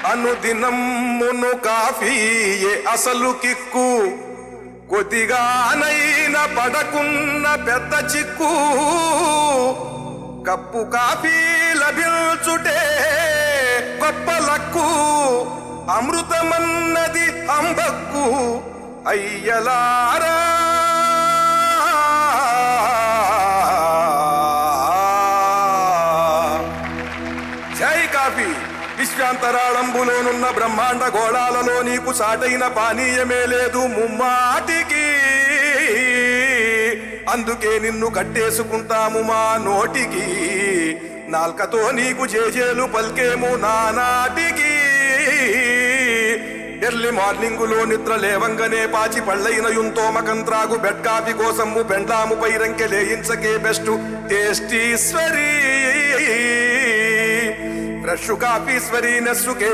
అనుదినమ్మును కాఫీయే అసలు కిక్కు, కొద్దిగానైనా పడకున్న పెద్ద చిక్కు. కప్పు కాఫీ లభించుటే గొప్ప లక్కు, అమృతమన్నది అంబక్కు అయ్యలారా. జై కాఫీ. విశ్వాంతరాళంబులోనున్న బ్రహ్మాండ గోళాలలో నీకు సాటైన పానీయమే లేదు ముమ్మాటికి. అందుకే నిన్ను కట్టేసుకుంటాము మా నోటికి, నాల్కతో నీకు జేజేలు పల్కేము నానాటికి. ఎర్లీ మార్నింగులో నిద్ర లేవంగానే పాచి పళ్ళైన యుంతోమకంత్రాగు బెడ్ కాఫీ కోసము పెండ్లాము పైరంకె లేయించకే బెస్ట్ టేస్టీశ్వరీ. ఫ్రెష్ కాఫీశ్వరీ నెస్సుకే